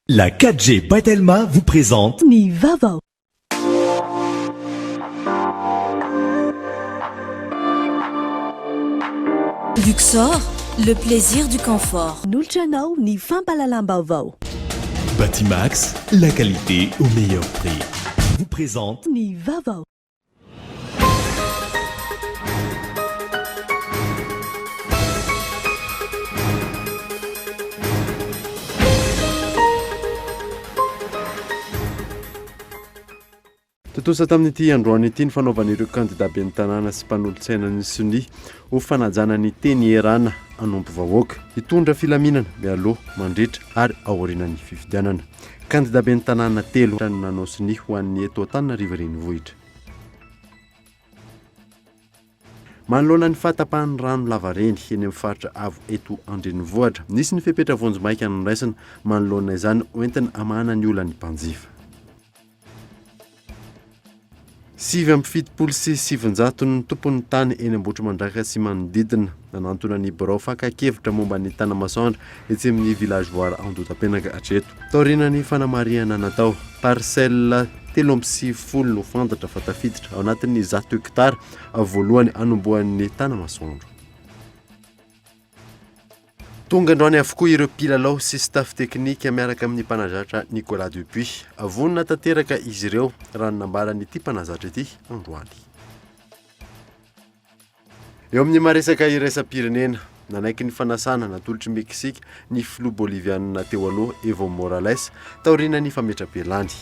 La 4G Batelma vous présente Ni Vava. Luxor, le plaisir du confort. Nulchanao ni Fampalalambavao. Batimax, la qualité au meilleur prix. Vous présente Ni Vava. Totosa tamin'ity androany ity ny fanaovan'ireo kandida be ny tanàna sy mpanolotsaina ny soni ho fanajana ny teny erana anompo vahoaka hitondra filaminana mialoha mandritra ary aorianany fifidianana. Kandida be ny tanàna telo no nanao soni ho an'ny eto Antananarivo renivohitra. Manoloana ny fahatapahan'ny rano lavareny eny amin'ny faritra avo eto Andrenivohitra. Nisy ny fepetra vonjomaika niraisana manoloana izany hoentina amahana ny olana ny mpanjifa. 7 sy 700 ny tompon'ny tany eny Ambotrimandraka sy manodidina nanantona ny birao fankakevitra momba ny tanamasoandra etsy amin'ny villageoire Andotapenaka hatreto. Taorianany fanamariana natao parcelle 3.4 no fantatra fa tafiditra ao anatin'ny 100 hektara voalohany anomboan'ny tanamasoandro. Tonga androany avokoa ireo mpilalao sy staff teknika miaraka amin'ny mpanazatra Nicolas Dupuis. Avonina tanteraka izy ireo raha nanambarany ity mpanazatra ity androany. Eo amin'ny maresaka iraisam-pirenena nanaiky ny fanasana natolotry Meksika ny filoha bolivianina teo aloha Evo Morales taoriana ny fametrapelany.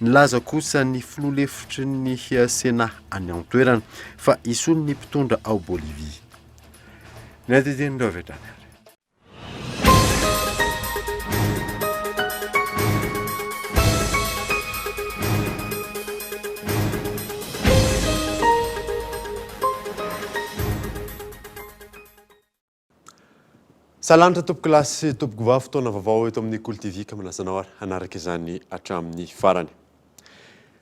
Nilaza kosa ny filoha lefitry ny Sena any an-toerana fa isony ny mpitondra ao Bolivia. Ny atidin'ireo vetrany. Salantra tompoko lasy tompoko vava fotoana vaovao eto amin'ny Kolo TV ka manasana ary hanaraka izany hatramin'ny farany.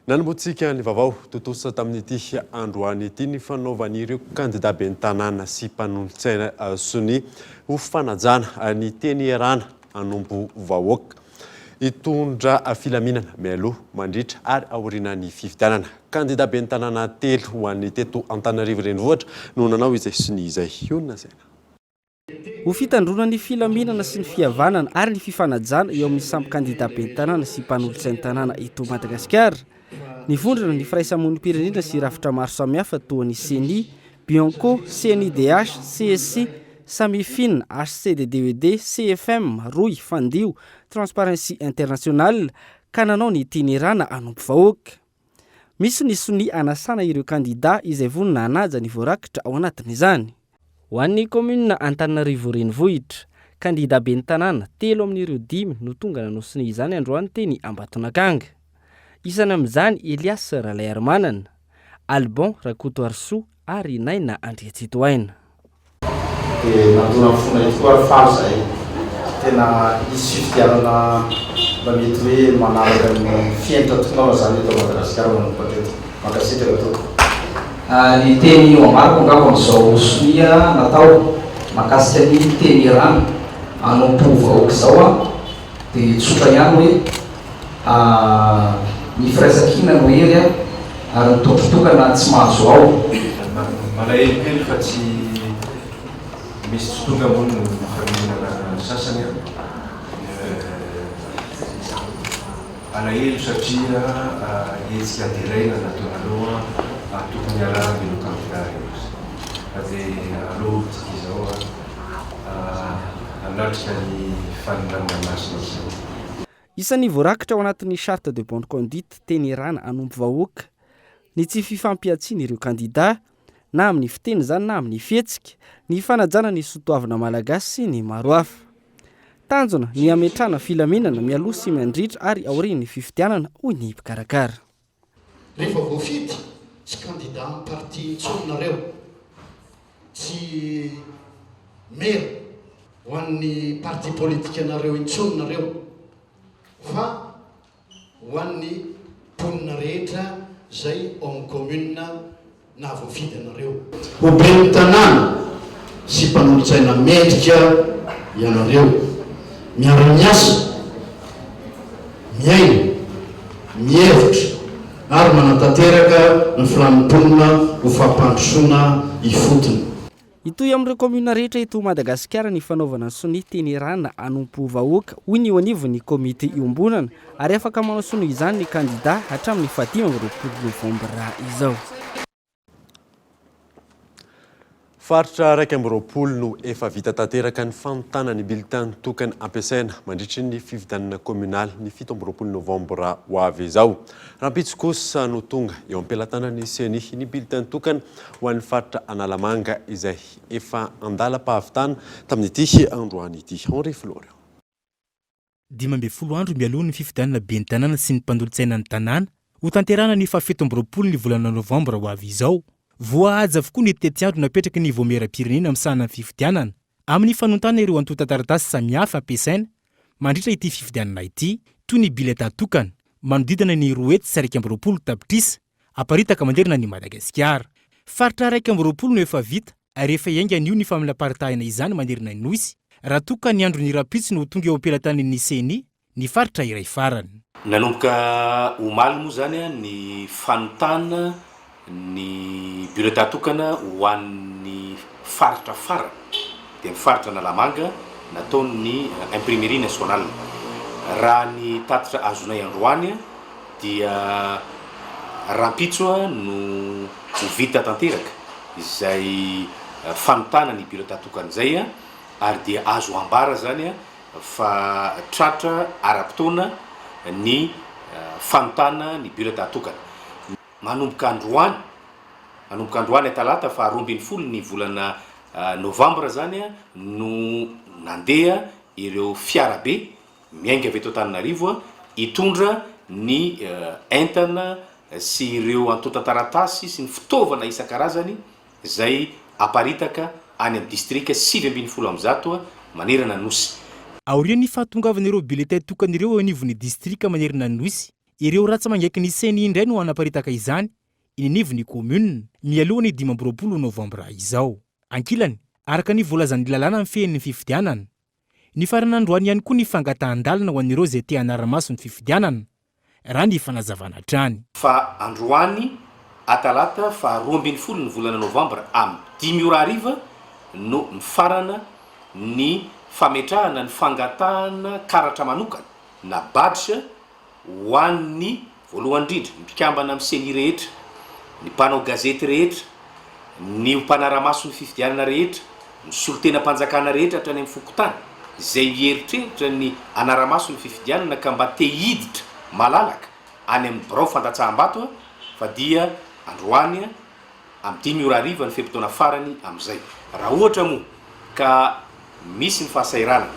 Nanomboantsika ny vaovao totosa tamin'ity androany ity ny fanaovan'ireo kandida be ny tanàna sy mpanolotsaina soni ho fanajana ny teny erana anompo vahoaka hitondra filaminana mialoha mandritra ary aoriana ny fifidianana. Kandida be ny tanàna telo ho an'ny teto Antananarivo renivohitra no nanao izay soni izay. Ionona zay. Ho fitandrona ny filaminana sy ny fihavanana ary ny fifanajana eo amin'ny samby kandida be ny tanàna sy mpanolotsaina tanàna eto Madagasikara. Ny vondrona ny firaisamonim-pirenena sy rafitra maro samihafa toa ny CENI, Bianco, CNIDH, CSC, Samifin, HCDDED, CFM, Roy, Fandio, Transparency International ka nanao ny itinerana anompo vahoaka. Misy ny soni anasana ireo kandida izay vonona hanaja ny voarakitra ao anatin'izany. Ho an'ny komuna Antananarivo renivohitra, kandida be ny tanàna telo amin'ireo 5 no tonga nanao soni izany androany teny Ambatonakanga. Isany amin'izany Elias Ralay Armanana, Albon Rakoto Arso ary Naina Andriatsitoaina. Nandona fona ito ary faly zay tena isy fifidianana mba mety hoe manaraka ny fientra tonga zany eto Madagasikara manomboka teto makasitraka toko. Ny teny eo amariko angamba amin'izao sonia natao makasika ny teny rano anompo vahoaka zao dia tsotra ihany hoe ny firaisan-kina no hery ary nitontotokana tsy mahazo ao. Malahelo fa tsy misy tsy tonga ambony no faminana sasany alahelo satria hetsika diraina nataonaloha tokony ala milo kandida dia aloha izao anatrika ny faninana masina izao. Isan'ny voarakitra ao anatin'ny charte de bonne conduite teny erana anompo vahoaka ny tsy fifampiatsiana ireo kandida na amin'ny fiteny zany na amin'ny fihetsika, ny fanajana ny soatoavana malagasy sy ny maro hafa. Tanjona ny ametrana filaminana mialoha sy mandritra ary aoriana ny fifidianana hoy ny mpikarakara. Rehefa voafidy tsy kandida amin'ny parti intsononareo tsy mera ho an'ny parti politika anareo intsononareo fa ho an'ny mponina rehetra zay ao amin'ny commune na voafidy anareo. Ho ben'ny tanàna sy mpanolotsaina mendrika ianareo miara-miasa hanatanteraka ny filanim-ponina ho fampandrosoana ifotony. Itoy amin'ireo komuna rehetra eto Madagasikara ny fanaovana sony teny rana anompo vahoaka hoy ny anivo ny komite iombonana ary afaka manao sony izany ny kandida hatramin'ny 15 Novambra izao. Faritra 1 no efa vita tanteraka ny fanontana ny bulletin tokany ampiasaina mandritry ny fifidianana communal ny 17 Novambra ho avy izao. Rampitso kosa no tonga eo am-pelatanany seny ny bulletin tokany ho an'ny faritra Analamanga izay efa andalam-pahavitana tamin'ity androany ity. Henri Florian. 12 andro mialoha ny fifidianana ben'ny tanàna sy ny mpandolo-tsaina ny tanàna ho tanterana ny 17 ny volana Novambra ho avy izao. Voahaja avokoa ny tetiandro napetraka ny voamera-pirenena amsahana ny fifidianana amin'ny fanontana ireo antota-taratasy samihafa ampiasaina mandritra ity fifidianana ity toy ny bileta tokana manodidina ny 20 tapitrisa aparitaka manderina ny Madagasikara. Faritra 1 no efa vita ary efa ianga an'io ny famelaparitahina izany manderina ny Nosy raha toka ny andro ny rapitsy no tonga eo am-pelatany ny seny ny faritra iray farany. Nanomboka omaly moa zany ny fanontana ny bulletin tokana ho an'ny faritra farany dia ny faritra Analamanga nataony imprimerie nationale. Raha ny tatitra azonay androany dia Rampitso no vita tanteraka izay fanontana ny bulletin tokana izay ary dia azo ambara zany fa tratra ara-potoana ny fanontana ny bulletin tokana. Manomboka androany talata fa 12 ny volana Novambra zany no nandeha ireo fiarabe miainga avy eto Antananarivo hitondra ny entana sy ireo antota-taratasy sy ny fitaovana isan-karazany izay aparitaka any amin'ny distrika 7 manerana Nosy. Aorian'ny fahatongavan'ireo bulletin tokan'ireo anivon'ny distrika manerana Nosy, ireo ratsa mangaiky ny seny indray no anaparitaka izany inanivon'ny commune mialohany 15 Novambra izao. Ankilany, araka ny voalazan'ny lalàna amin'ny fehen'ny fifidianana. Ny faran'androany ihany koa ny fangatahan-dalana ho an'ireo izay te hanara-maso ny fifidianana raha ny fanazavana hatrany. Fa androany atalata fa 12 ny volana Novambra amin'ny 10:00 no mifarana ny fametrahana ny fangatahana karatra manokana na badge ho an'ny voalohany indrindra ny mpikambana amin'ny seny rehetra, ny mpanao gazety rehetra, ny mpanara-maso ny fifidianana rehetra, ny solotena-panjakana rehetra hatrany amin'ny fokotany izay mieritreritra ny anara-maso ny fifidianana ka mba te hiditra malalaka any amin'ny birao fandatsaham-bato fa dia androany amin'ny 10:00 ny fepotona farany amin'izay. Raha ohatra moa ka misy ny fahasairana,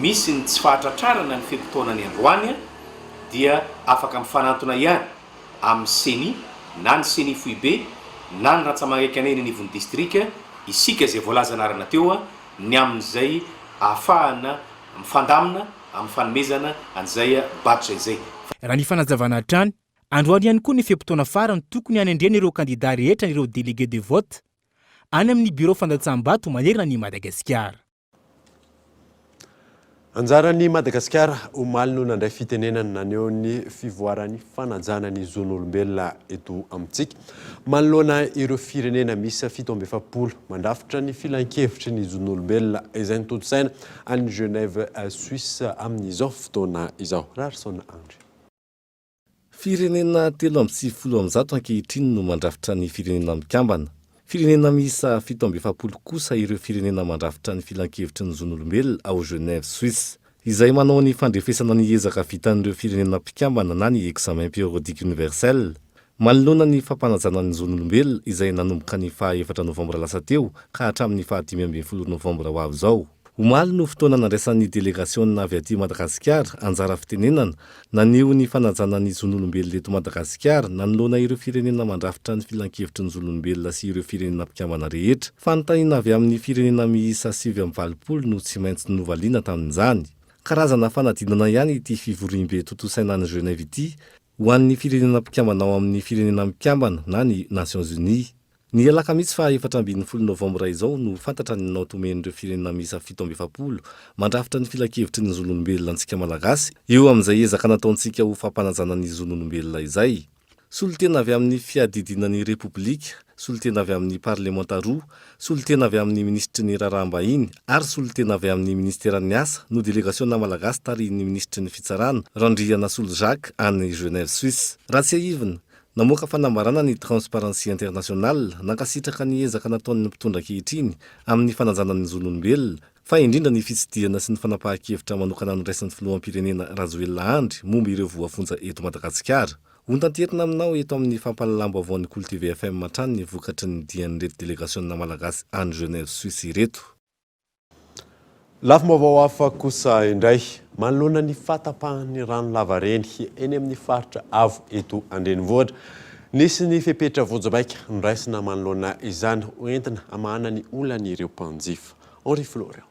misy ny tsy fahatratrarana ny fepotona ny androany dia afaka mifanantona ihany amin'ny seny na ny seny Foibe na ny ratsamangaiky aneny anivon'ny distrika isika izay voalaza narana teo ny amin'izay ahafahana mifandamina amin'ny fanomezana an'izay badge izay. Raha ny fanazavana hatrany, androany ihany koa ny fepotona farany tokony hanendrena ireo kandida rehetra ireo délégué de vote any amin'ny bureau fandatsaham-bato manerana ny Madagasikara. Anjaran'ny Madagasikara omaly no nandray fitenenana naneo ny fivoarany fanajana ny zon'olombelona eto amintsika manoloana ireo firenena misy 17 mandrafitra ny filan-kevitry ny zon'olombelona izay nitotsaina any Genève Suisse amin'izao fotoana izao. Rarson Andry. Firenena 370 ankehitriny no mandrafitra ny firenena mikambana. Firenena miisa 17 kosa ireo firenena mandrafitra ny filan-kevitry ny zon'olombelona ao Genève Suisse, izay manao ny fandrefesana ny ezaka vitan'ireo firenena mpikambana na ny examen périodique universel. Manoloana ny fampanajana ny zon'olombelona izay nanomboka ny 4 Novambra lasa teo ka hatramin'ny 15 Novambra ho avy izao. Omaly no fotoana nandraisan'ny délégation avy aty Madagasikara anjara fitenenana naneo ny fanajana ny zon'olombelona eto Madagasikara nanoloana ireo firenena mandrafitra ny filan-kevitry ny zon'olombelona sy ireo firenena mpikambana rehetra. Fanontaniana avy amin'ny firenena miisa 7 no tsy maintsy novaliana tamin'izany. Karazana fanadinana ihany ity fivoriam-be totosaina any Genève ity ho an'ny firenena mpikambana ao amin'ny firenena mpikambana na ny Nations Unies. Ny alakamisy fa 14 Novambra izao no fantatra ny naotomen'ireo firenena miisa 17 mandrafitra ny filan-kevitry ny zon'olombelona antsika malagasy eo amin'izay ezaka nataontsika ho fampanajana ny zon'olombelona izay. solotena avy amin'ny fiadidinan'ny repoblika, solotena avy amin'ny parlementaroa, solotena avy amin'ny ministry ny raharaham-bahiny ary solotena avy amin'ny ministeran'ny asa no delegasiona malagasy tarihin'ny ministry ny fitsarana Randriana Souljac any Genève Suisse. Raha tsy aivina, namoaka fanambarana ny Transparency International nankasitraka ny ezaka nataon'ny mpitondra ankehitriny amin'ny fananjanan'ny zon'olombelona fa indrindra ny fitsidihana sy ny fanapahan-kevitra manokana nyraisin'ny filoham-pirenena Rajoelina Andry momba ireo voafonja eto Madagasikara. Hontanterina aminao eto amin'ny fampahalalam-baovao Cool TV FM matrany ny vokatry ny dian'ireto delegasiona malagasy any Genève Suisse ireto. Lafim-baovao hafa kosa indray manoloana ny fatapahan'ny rano lavareny eny amin'ny faritra avo eto Andrenivohitra. Nisy ny fepetra voajabaika noraisina manoloana izany hoentina hamahana ny olany ireo mpanjifa. Henri Florian.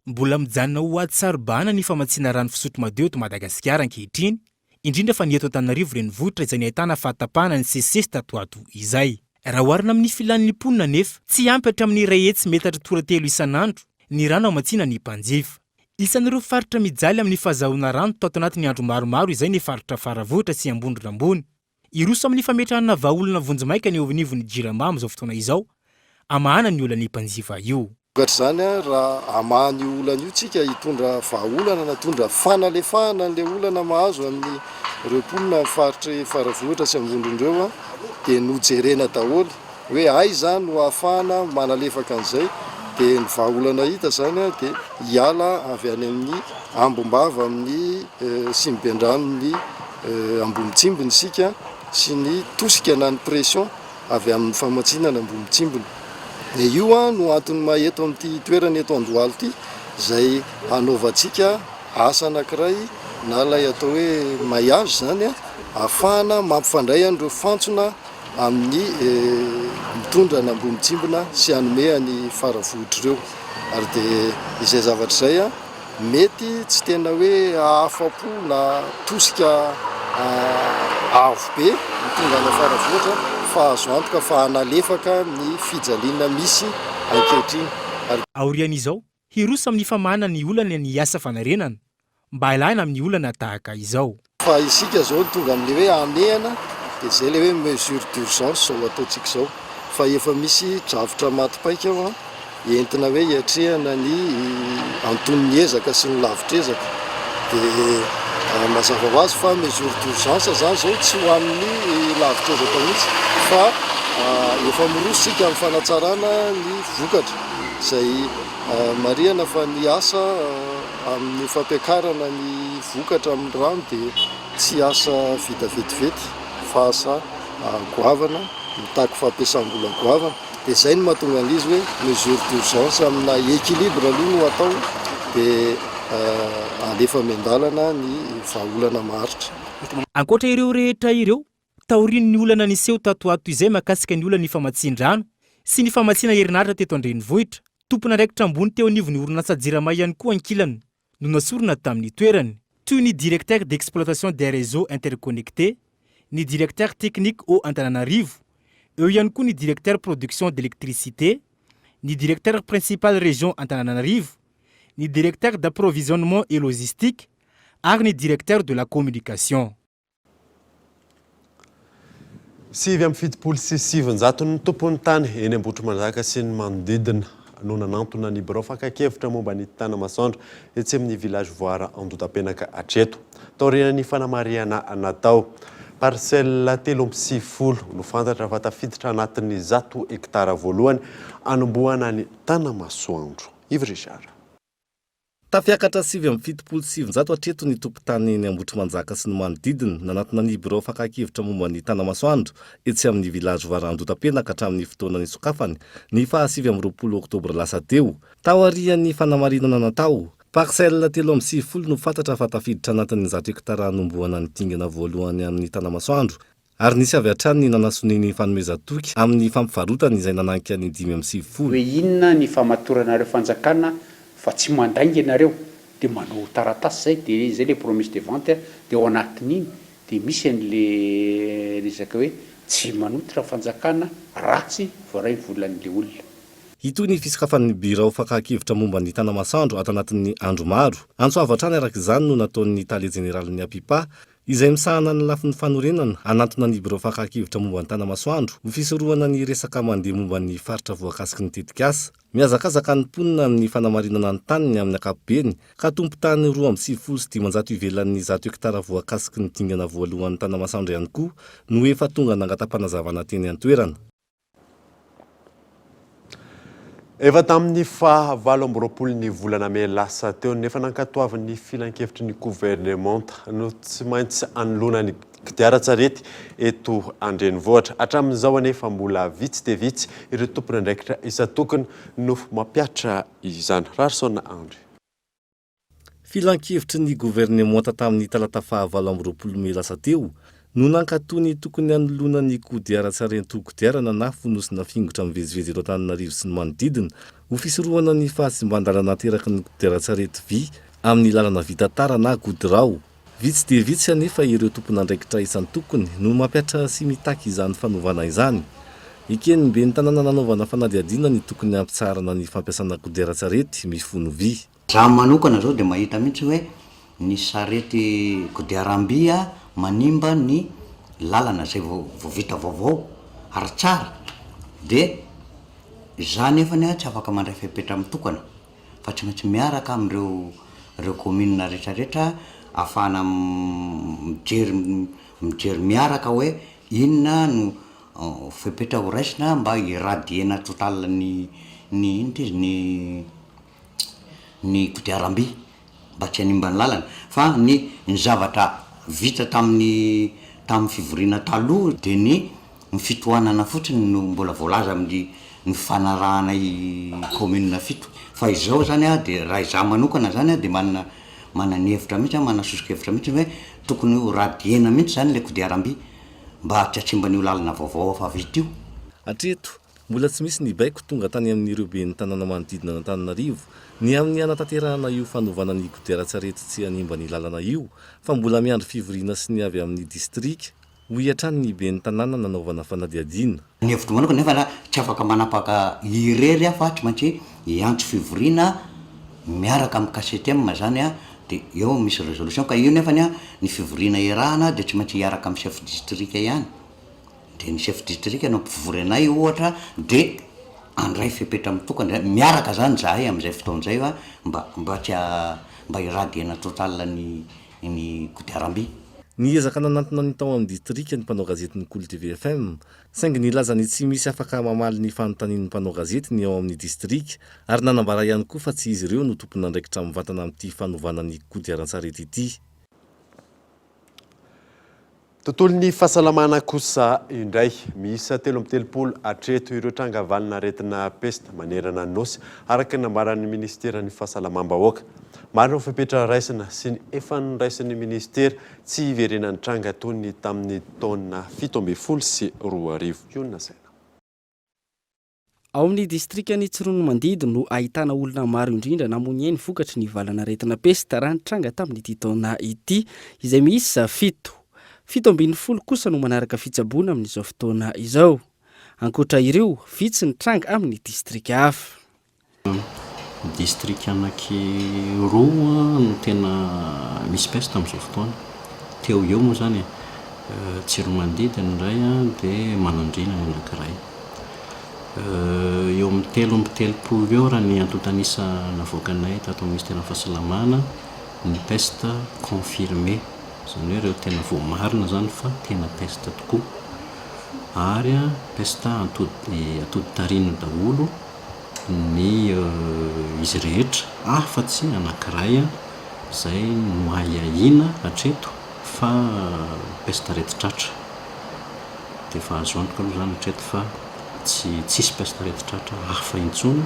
Mbola mijanona ho ady sarobana ny famatsiana rano fisotro madio eto Madagasikara ankehitriny, indrindra fa ny eto Antananarivo renivohitra izay ahitana fatapahana ny CCS tatoato izay. Raha oharina amin'ny filan'ny mponina nefa, tsy ampy hatramin'ny iray hetsy metatra toratelo isan'andro ny rano amatsiana ny mpanjifa. Isan'ireo faritra mijaly amin'ny fahazahoana rano tao anatin'ny andro maromaro izay ny faritra Faravohitra sy Ambondrambony. Iroso amin'ny fametrahana vahaolana vonjimaika ny eo anivon'ny Jirama amin'izao fotoana izao, hamahana ny olany mpanjifa io. Vokatra zany raha hamahany olana io tsika hitondra vahaolana na hitondra fanalefahana an'ilay olana mahazo amin'ny ireo mponina faritra Faravohitra sy Ambondrondreo dia nojerena daholo hoe ay zany no ahafahana manalefaka an'izay dia ny vahaolana hita zany dia hiala avy any amin'ny Ambombava amin'ny Simbendrano ny Ambomtsimbony sika sy ny tosika na ny pression avy amin'ny famatsinana Ambomtsimbony. Dia io no antony maheto amin'ity toerana eto Andohalo ity izay hanaovantsika asa anankiray na lay atao hoe maillage zany ahafahana mampifandray an'ireo fantsona amin'ny mitondra ny Ambomtsimbona sy hanome any Faravohitra ireo. Ary dia izay zavatra izay mety tsy tena hoe ahafapo na tosika avo be mitondra any Faravohitra fa azo antoka fa analefaka ny fijaliana misy ankehitriny. Aorian'izao, hiroso amin'ny famahana ny olana ny asa fanarenana mba hailana amin'ny olana tahaka izao. Fa isika zao tonga amin'ilay hoe amehana dia izay ilay hoe mesure d'urgence zao ataontsika izao. Fa efa misy drafitra matipaika ao entina hoe hiatrehana ny anton'ny ezaka sy ny lavitrezaka. Dia mazava ho azy fa mesure d'urgence zany zao tsy ho amin'ny lavitrezaka mihitsy fa efa mirosika amin'ny fanatsarana ny vokatra izay marihana fa ny asa amin'ny fampiakarana ny vokatra amin'ny rano dia tsy asa vita vetivety fa asa goavana mitaky fampiasam-bola goavana. Dia izay no mahatonga an'izy hoe mesure d'urgence amina équilibre aloha no atao dia alefa mendalana ny vahaolana maharitra. Ankoatra ireo rehetra ireo, taorian'ny olana niseho tatoato izay makasika ny olana ny famatsin-drano sy ny famatsiana herinaratra teto Andrenivohitra. Tompona raikitra ambony teo anivon'ny orinasa Jirama ihany koa ankilany no nasorona tamin'ny toerany, toy ny directeur d'exploitation des réseaux interconnectés, ny directeur technique au Antananarivo, eo ihany koa ny directeur production d'électricité, ny directeur principal région Antananarivo, ny directeur d'approvisionnement et logistique ary ny directeur de la communication. 7.7 ny tompon'ny tany eny Ambohitrimanjaka sy ny manodidina no nanantona ny birao fankakevitra momba ny tanamasoandro etsy amin'ny village voara Andotapenaka hatreto. Taorian'ny fanamariana natao parcelle 3.7 no fantatra fa tafiditra anatin'ny 100 hektara voalohany anombohana ny tanamasoandro. Yves Richard. Tafiakatra 7.7 hatreto ny tompon-tany eny Ambohitrimanjaka sy ny manodidina nanatona ny birao fankakevitra momba ny tanamasoandro etsy amin'ny village voara Andotapenaka hatramin'ny fotoana ny sokafany ny faha 7 oktobra lasa teo. Taorian'ny fanamarinana natao parcelle 3.7 no fantatra fa tafiditra anatin'ny 100 hektara anombohana ny dingana voalohany amin'ny tanamasoandro ary nisy avy hatrany nanasoniny fanomezatoky amin'ny fampivarotany izay nananky any 5.7. Hoe inona ny famatoranareo fanjakana fa tsy mandainga ianareo dia manao taratasy zay dia zay le promesse de vente dia ao anatin'iny dia misy an'le resaka hoe tsy manotra fanjakana ratsy voaray volan'le olona. Ito ny fisokafan'ny birao fankakevitra momba ny tanamasoandro ato anatin'ny andro maro. Antsoava hatrany araka izany no nataon'ny tale generalin'ny Apipa izay misahana ny lafin'ny fanorenana anatona ny biro fakakivitra momba ny tanamasoandro ho fisorohana ny resaka mandeha momba ny faritra voakasiky ny tetikasa miazakazaka ny mponina ny fanamarinana ny taniny amin'ny ankapobeny ka tompo tany 2,7 ivelan'ny 100 hektara voakasiky ny dingana voalohan'ny tanamasoandro ihany koa no efa tonga nangatam-panazavana teny an-toerana. Efa tamin'ny fa 27 volana May lasa teo nefa nankatoavan'ny filan-kevitry ny gouvernemanta no tsy maintsy anoloana ny kodiaran-tsarety eto andrenivohitra. Hatramin'izao anefa mbola vitsy dia vitsy ireo tompony andraikitra isan-tokony no mampiatra izany. Rarsona Andry. Filan-kevitry ny gouvernemanta tamin'ny talata fa 27 May lasa teo no nankatony tokony anoloana ny kodiaran-tsarety-kodiarana na fonosina fingotra mivezivezy eto Antananarivo sy ny manodidina ho fisorohana ny fahasimban-dalana teraky ny kodiaran-tsarety vy amin'ny lalana vita tara na goudron. Vitsy dia vitsy anefa ireo tompony andraikitra isan-tokony no mampiatra sy mitaky izany fanovana izany. Ekeny be ny tanàna nanaovana fanadihadiana ny tokony ampitsarana ny fampiasana kodiaran-tsarety mifono vy. Raha manokana zao dia mahita mihitsy hoe ny sarety kodiaram-by manimba ny lalana zay vita vaovao ary tsara dia zany efa tsy afaka mandray fepetra mitokana fa tsy maintsy miaraka amin'ireo commune rehetrarehetra ahafahana mijery miaraka hoe inona no fepetra ho raisina mba iradiena total ny kodiaram-by mba tsy hanimba ny lalana fa ny zavatra vita tamin'ny fivoriana taloha dia ny fitohanana fotsiny no mbola voalaza amin'ny fanarahana i commune fito fa izao zany dia raha izaho manokana zany dia manana ny hevitra mihitsy manasosokevitra mihitsy hoe tokony ho radiena mihitsy zany le kodiaram-by mba tsy atsimba ny lalana vaovao fa vita io. Hatreto mbola tsy misy ny baiko tonga tany amin'ireo be ny tanàna manodidina Antananarivo ny amin'ny anatanterahana io fanovana ny kodiaran-tsarety tsy hanimba ny lalana io fa mbola miandry fivoriana sy ny avy amin'ny distrika ho iatrany ny be ny tanàna nanaovana fanadihadiana. Ny hevitro manokana nefa tsy afaka manapaka irery fa tsy maintsy iantso fivoriana miaraka amin'ny KCTM zany dia eo misy résolution ka io nefa ny fivoriana irahana dia tsy maintsy hiaraka amin'ny chef distrika ihany. Dia ny chef distrika no mpivori anay ohatra dia andray fepetra mitokana miaraka zany zahay amin'izay fotoan'izay mba iradiena total ny kodiaram-by. Ny ezaka nanantona ny tao amin'ny distrika ny mpanao gazety ny Cool TV FM saingy nilaza ny tsy misy afaka mamaly ny fanontanian'ny mpanao gazety ny ao amin'ny distrika ary nanambara ihany koa fa tsy izy ireo no tompony andraikitra mivantana amin'ity fanovana ny kodiaran-tsarety ity. Tontolo ny fahasalamana kosa indray miisa 3 hatreto ireo tranga valina aretina pesta manerana nosy araka ny nambaran'ny ministeran'ny fahasalamam-bahoaka. Maro ny fepetra raisina sy ny efa noraisin'ny ministera tsy hiverenan'ny tranga tony tamin'ny taona 17 sy 2000 io nasaina. Ao amin'ny distrika ny Tsirono Mandidy no ahitana olona maro indrindra namony eny vokatry ny valana aretina pesta raha nitranga tamin'ity taona ity izay miisa 7 kosa no manaraka fitsaboana amin'izao fotoana izao. Ankoatra ireo vitsy ny tranga amin'ny distrika hafa. Distrika anankiroa no tena misy pesta amin'izao fotoana. Teo eo moa zany Tsirono Mandidy ny iray dia Manandrina ny anankiray. Eo amin'ny 3 eo raha ny antontanisa navoakanay tato ministeran'ny fahasalamana ny pesta confirmé. Zany hoe ireo tena voamarina zany fa tena pesta tokoa ary pesta atodi-tarina daholo ny izy rehetra afa-tsy anankiray izay no ahiahina hatreto fa pesta reti-tratra dia fa azo antoka aloha zany hatreto fa tsisy pesta reti-tratra hafa intsony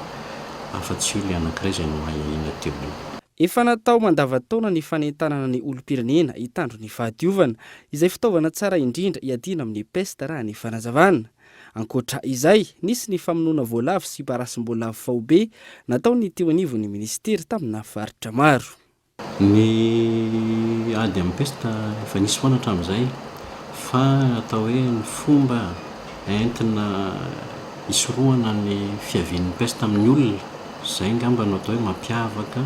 afa-tsy io le anankiray izay no ahiahina teo. Efa natao mandavataona ny fanentanana ny olom-pirenena hitandro ny fahadiovana izay fitaovana tsara indrindra hiadiana amin'ny pesta raha ny fanazavana. Ankoatra izay nisy ny famonoana voalavo sy parasim-boalavo faobe natao ny teo anivon'ny ministera tamina faritra maro. Ny ady amin'ny pesta efa nisy foana hatramin'izay fa atao hoe ny fomba entina hisorohana ny fiavian'ny pesta amin'ny olona izay ngamba no atao hoe mampiavaka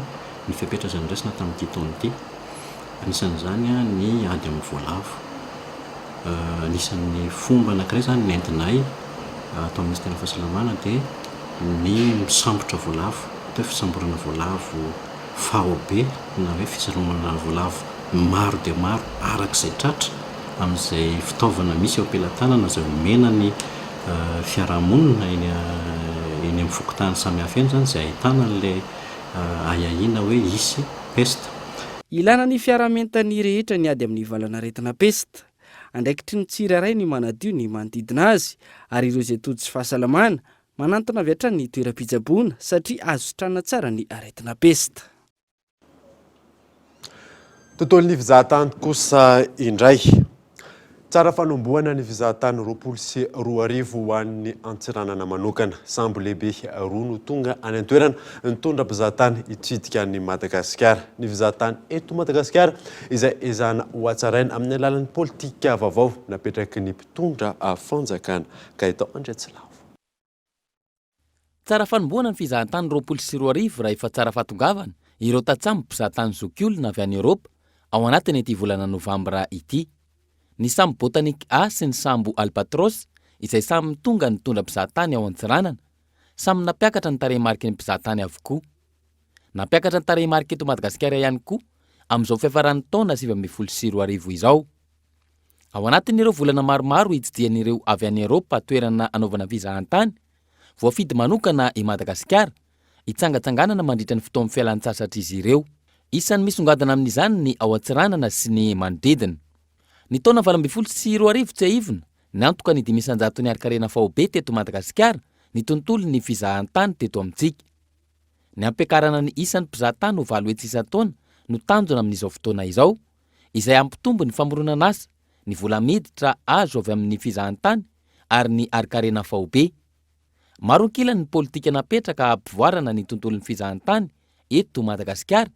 ny fepetra izay niraisina tamin'ity taona ity anisan'izany a ny ady amin'ny voalavo. Anisan'ny fomba anankiray zany nentinay atao amin'ny ministère fahasalamana dia ny misambotra voalavo, atao fisamborana voalavo faobe na hoe fisamborana voalavo maro dia maro arak'izay tratra amin'izay fitaovana misy eo ampelantanana izay omena ny fiarahamonina eny amin'ny fokotany samihafa eny zany izay ahitana an'ilay ayahiana hoe hisy pesta. Ilana ny fiaramentany rehetra ny ady amin'ny valanaretina pesta. Andraikitry ny tsirairay ny manadio ny manodidina azy ary ireo izay tody sy fahasalamana manantona avy hatrany ny toeram-pitsaboana satria azo sitrana tsara ny aretina pesta. Tontolon'ny fizahatany kosa indray. Tsara fanombohana ny fizahatany 24 ho an'ny antsiranana manokana. Sambo lehibe roa no tonga any an-toerana nitondra mpizahatany hitsidika ny Madagasikara. Ny fizahatany eto Madagasikara izay ezahana ho hatsaraina amin'ny alalan'ny politika vaovao napetraky ny mpitondra fanjakana Gaëtan Andretsilavo. Tsara fanombohana ny fizahatany 24 raha efa tsara fahatongavana ireo tatsambo mpizahatany zokiolona avy any Eropa ao anatiny ity volana Novambra ity. Ny sambo botanik A sy ny sambo Albatros izay samy tonga nitondra mpizahatany ao an-tsiranana, samy napiakatra ny tarehimarika ny mpizahatany avokoa. Napiakatra ny tarehimarika eto Madagasikara ihany koa amin'izao fiafaran'ny taona 2024 izao. Ao anatin'ireo volana maromaro hitsidihan'ireo avy any Eropa toerana anaovana fizahantany, voafidy manokana i Madagasikara, hitsangatsanganana mandritra ny fotoan'ny fialan-tsasatra izy ireo. Isan'ny misongadina amin'izany ny ao an-tsiranana sy ny manodidina. Ny taona 2024 tsy ahivona, ny antoka ny 500 ny arikarena faobe teto Madagasikara ny tontolo ny fizahantany teto amintsika. Ny ampiakarana ny isan'ny mpizahatany ho 9 hetsy isan-taona no tanjona amin'izao fotoana izao, izay ampitombo ny famoronana asa, ny vola miditra azo avy amin'ny fizahantany ary ny arikarena faobe. Maro ankilany ny politika napetraka ampivoarana ny tontolon'ny fizahantany eto Madagasikara,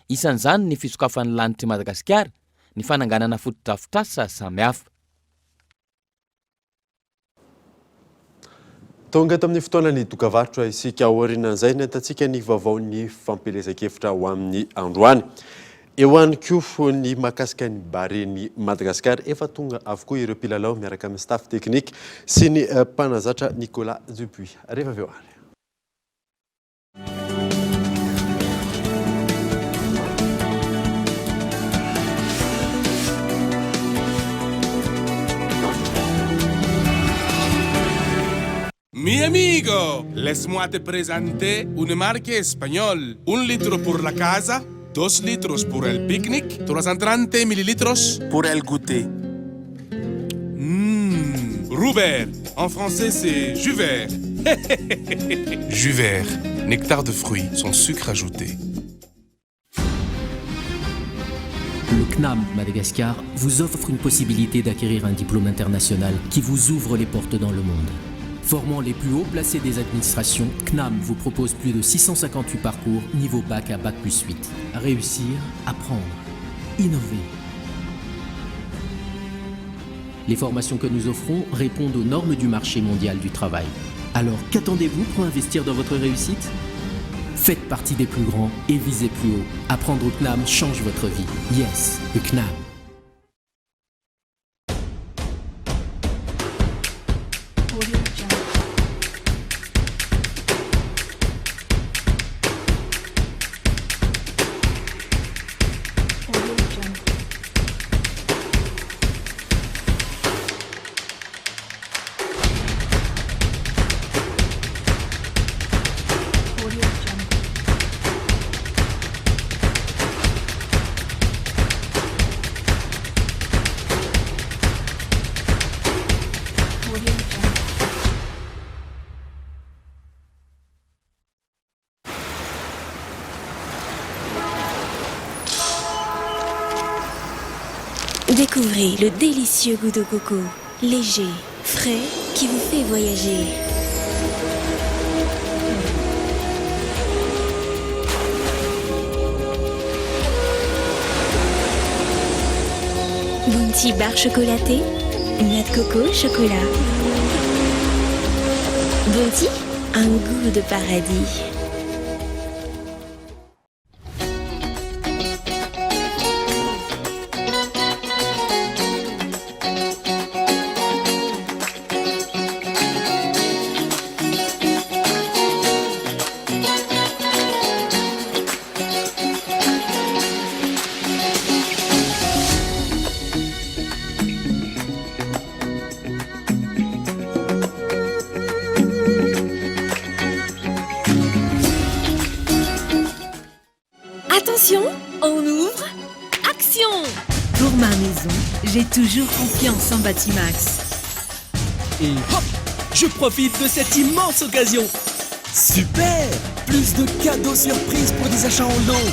isan'izany ny fisokafan'ny lanitry Madagasikara, ny fananganana fotodrafitrasa samihafa. Tonga tamin'ny fotoana ny dokavarotra isika aorianan'izay nentantsika ny vaovaon'ny fampelezan-kevitra ho amin'ny androany. Eo ihany koa ny mahakasika ny bareny Madagasikara efa tonga avokoa ireo mpilalao miaraka amin'ny staff teknika sy ny mpanazatra Nicolas Dupuis. Rehefa avy eo ary. Mi amigo, laisse-moi te présenter une marque espagnole. 1 litre pour la casa, 2 litros pour el pique-nique, 330 millilitros pour el goûter. Roubert, en français c'est jus vert. Jus vert, nectar de fruits, sans sucre ajouté. Le CNAM Madagascar vous offre une possibilité d'acquérir un diplôme international qui vous ouvre les portes dans le monde. Formant les plus hauts placés des administrations, CNAM vous propose plus de 658 parcours niveau bac à bac plus 8. Réussir, apprendre, innover. Les formations que nous offrons répondent aux normes du marché mondial du travail. Alors qu'attendez-vous pour investir dans votre réussite ? Faites partie des plus grands et visez plus haut. Apprendre au CNAM change votre vie. Yes, le CNAM. Découvrez le délicieux goût de coco, léger, frais, qui vous fait voyager. Bounty barre chocolatée, noix de coco, chocolat. Bounty, un goût de paradis. ouvre. Action! Pour ma maison, j'ai toujours confiance en Batimax. Et hop, je profite de cette immense occasion. Super! Plus de cadeaux surprises pour des achats en lot.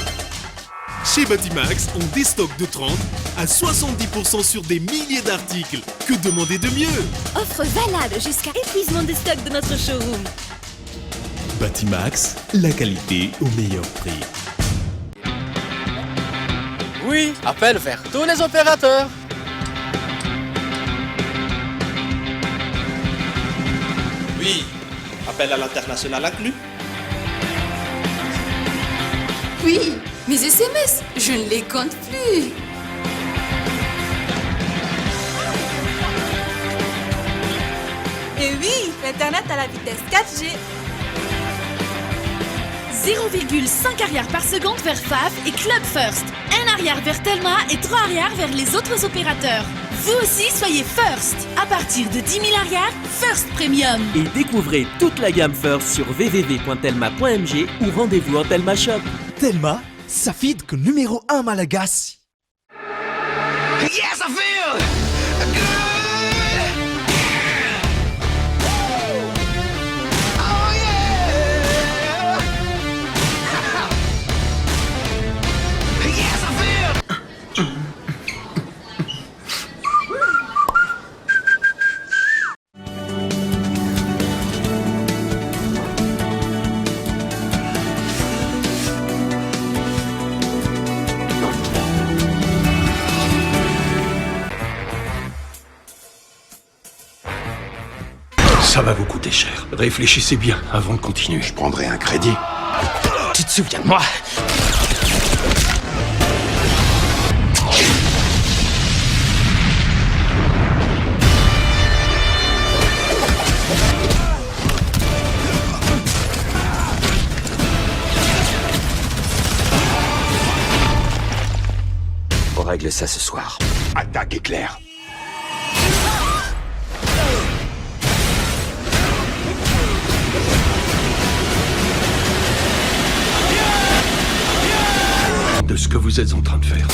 Chez Batimax, on déstocke de 30 à 70% sur des milliers d'articles. Que demander de mieux? Offre valable jusqu'à épuisement des stocks de notre showroom. Batimax, la qualité au meilleur prix. Oui, appel vers tous les opérateurs. Oui, appel à l'international inclus. Oui, mes SMS, je ne les compte plus. Et oui, Internet à la vitesse 4G. 0,5 arrière par seconde vers Faf et Club First. 1 arrière vers Telma et 3 arrière vers les autres opérateurs. Vous aussi, soyez First. À partir de 10 000 arrières, First Premium. Et découvrez toute la gamme First sur www.telma.mg ou rendez-vous en Telma Shop. Telma, sa fidque numéro 1 Malagasy. Yes, I feel good. Oh yeah. Yes, I feel. Ça va vous coûter cher. Réfléchissez bien avant de continuer. Je prendrai un crédit. Tu te souviens de moi? Faut régler ça ce soir. Attaque éclair. De ce que vous êtes en train de faire.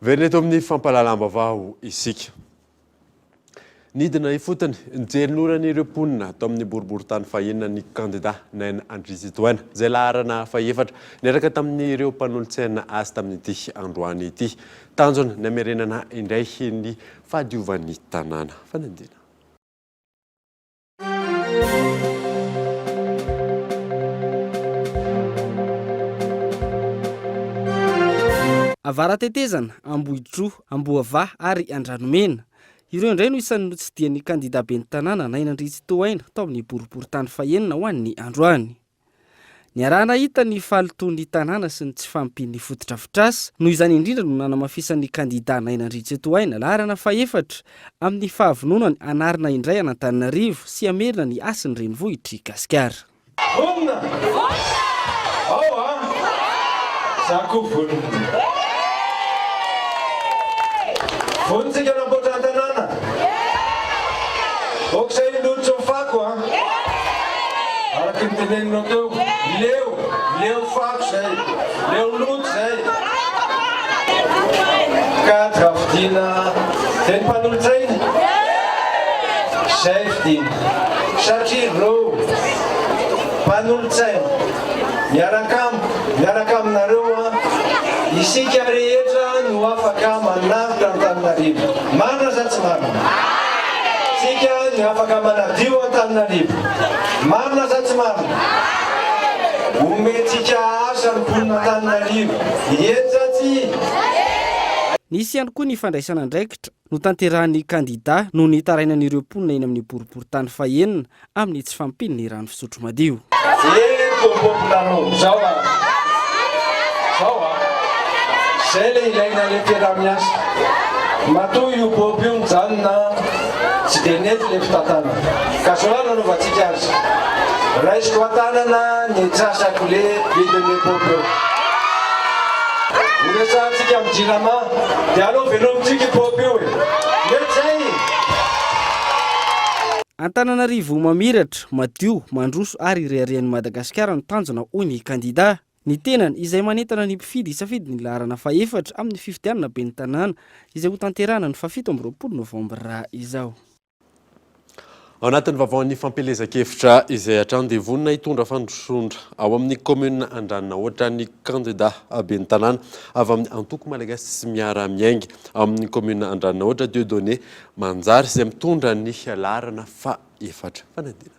Verneto amin'ny fampalalambavao isika. Nidina ifotony nijerilorany ponina atao amin'ny boriboritany fahenina ny kandida Naina Andrizitoana izay laharana faefatra niaraka tamin'ireo mpanolontsaina azy tamin'ity androany ity. Tanjona namerenana indray ny fahadiovan'ny tanàna. Fanandina. Avaratetezana, Ambohitro, Ambohava ary Andranomena. Ireo indray no isan'ny notsidian'ny kandida ben'ny tanàna Naina Andrizitoana tao amin'ny boriboritany fahenina ho an'ny androany. Ny arahana hita ny falitony tanàna sy ny tsy fampin'ny fototrafitrasa noho izany indrindra no nanamafisan'ny kandida Naina Andrizitoana laharana faefatra amin'ny fahavononany anarina indray Antananarivo sy amerina ny asiny renivohitry Gasikara. Vonitsika namboatra an-tanàna. Okizay lolotra fako a. Araky ny teneninao teo, leo fako zay, leo loto zay. Quatre avidina teny mpanolotra iny. Zay fidina. Satria reo mpanolotsaina miaraka aminareo a. Isika rehetra no afaka manavitra Antananarivo. Marina sa tsy marina? Isika no afaka manadio Antananarivo. Marina sa tsy marina? Ometsika asa ny ponina Antananarivo. Ejatsy. Nisy ihany koa ny fandraisana andraikitra no tanterahan'ny kandida no nitarainan'ireo ponina eny amin'ny boriboritany fahenina amin'ny tsy fampin'ny rano fisotro madio. Zay le ilaina le fiarah-miasa. Matoa io boby io mijanona tsy dia nety le fitatana. Ka zao nanaovantsika azy. Raisiko an-tanana ny tsasako le vidin'le boby io. Horesantsika amin'ny jirama dia aleo velomitsika boby io e. Mety zay. Antananarivo mamiratra, madio, mandroso ary reharehan'i Madagasikara no tanjona hoy ny kandida. Ny tenany izay manentana ny mpifidy isafidy ny laharana faefatra amin'ny fifidianana be ny tanàna izay ho tanterahana ny 17 Novambra izao. Ao anatin'ny vavaon'ny fampelezan-kevitra izay hatrany dia vonina hitondra fandrosondra ao amin'ny commune Andraninaohatra ny candidat be ny tanàna avy amin'ny antoko malagasy sy miara-miaingy amin'ny commune Andraninaohatra Dieudonné Manjary izay mitondra ny laharana faefatra. Fanadina.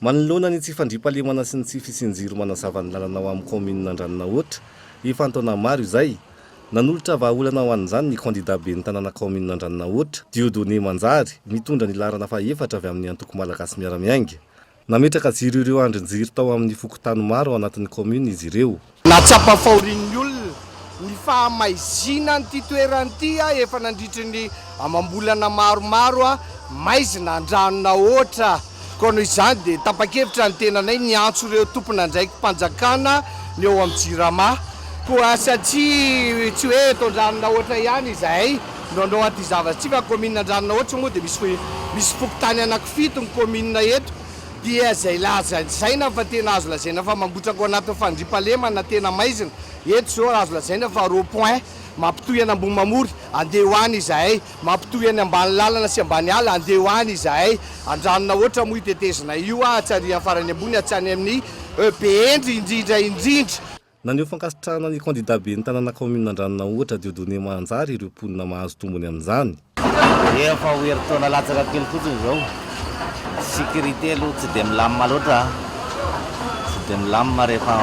Manoloana ny tsy fandriampahalemana sy ny tsy fisinjiro manazava ny lalana ao amin'ny commune Andraninaohatra, efa antaona maro izay nanolotra vahaolana ho an'izany ny candidat be ny tanàna commune Andraninaohatra Dieudonné Manjary mitondra ny laharana faefatra avy amin'ny antoko malagasy miara-miaingy. Nametraka jiro ireo andrin-jiro tao amin'ny fokotany maro ao anatin'ny commune izy ireo. Natsapa fahorin'ny olona ny fahamaizina ny toerany ity efa nandritry ny amam-bolana maromaro maizina Andraninaohatra. Koa noho izany dia tapa-kevitra ny tenanay ny antso ireo tompona ndraiky mpanjakana ny eo amin'ny Jirama. Koa satria tsy hoe eto Andraninaohatra ihany izahay no aty zavatra tsy fa commune Andraninaohatra moa dia misy fokotany anankifito ny commune eto dia izay lazaina fa tena azo lazaina fa mangotraka ao anatin'ny fandriampahalemana tena maizina. Eto zao azo lazaina fa rond-point mampitohy any ambony mamory andeha ho any izahay, mampitohy any ambany lalana sy ambany ala andeha ho any izahay. Andraninaohatra moa hitetezina io atsary farany ambony atsany amin'ny EPN indrindra. Naneo fankasitrahana ny candidat be ny tanàna commune Andraninaohatra Dieudonné Manjary ireo mponina mahazo tombony amin'izany. Efa oeritaona latsaka kely fotsiny zao. Sécurité aloha tsy dia milamina loatra. Tsy dia milamina rehefa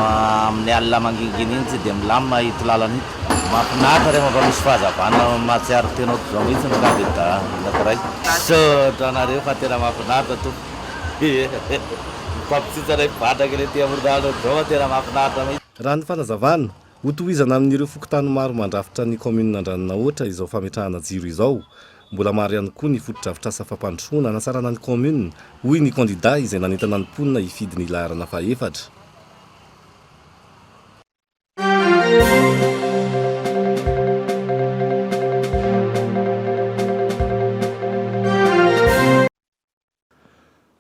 amin'ny alina mangingina iny tsy dia milamina ito lalana ito. Mahafinaritra rehefa mba misy fahazavana mahatsiaro tena ohatry zao mihitsy ny candidat anankiray. Sotra anareo fa tena mahafinaritra to. Mifampitsitsa ray vatraka ilay ety amoron-dalana zao tena mahafinaritra mihitsy. Raha ny fanazavana hotohizana amin'ireo fokotany maro mandrafitra ny commune Andraninaohatra izao fametrahana jiro izao. Mbola maro ihany koa ny fotodrafitrasa fampandrosoana hanasarana ny commune hoy ny candidat izay nanentana ny mponina hifidy ny laharana faefatra.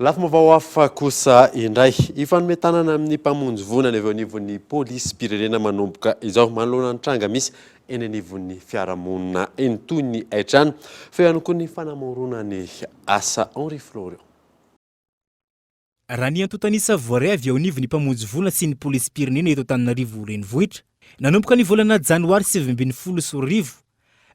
Lafa mavao hafa kosa indray ifanometanana amin'ny mpamonjy vonana avy anivon'ny polisy pirenena manomboka izao manoloana ny tranga misy eny anivon'ny fiarahamonina eny toy ny Aitrano fa ihany koa ny fanamorona ny asa Henri Florian. Raha ny antotanisa voaray avy ao anivon'ny mpamonjy vonana sy ny polisy pirenena eto Antananarivo renivohitra nanomboka ny volana Janoary 2024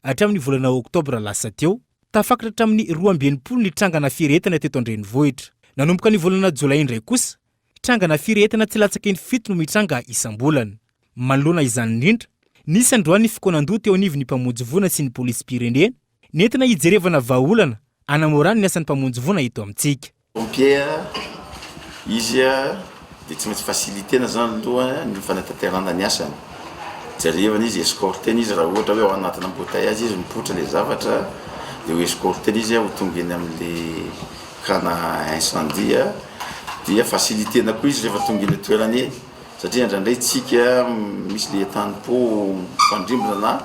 hatramin'ny volana Oktobra lasa teo tafakatra hatramin'ny 12 ny trangana firetana teto an-drenivohitra. Nanomboka ny volana Jolay indray kosa trangana firetana tsy latsaka ny 7 no mitranga isam-bolana. Manoloana izany indrindra nisy androany fikonan-doha teo anivon'ny mpamonjy vonana sy ny polisy pirenena nentina hijerevana vahaolana anamorany ny asan'ny mpamonjy vonana eto amintsika. Pompier izy dia tsy maintsy fasilitena zany aloha ny fanatanterahana ny asany. Jerevana izy escortena izy raha ohatra hoe ao anatina embouteillage izy mipoitra le zavatra dia ho escortena izy ho tonga eny amin'le kana incendie dia fasilitena koa izy rehefa tonga eny toerana eny satria indraindray tsika misy le tanipo fandrimbona na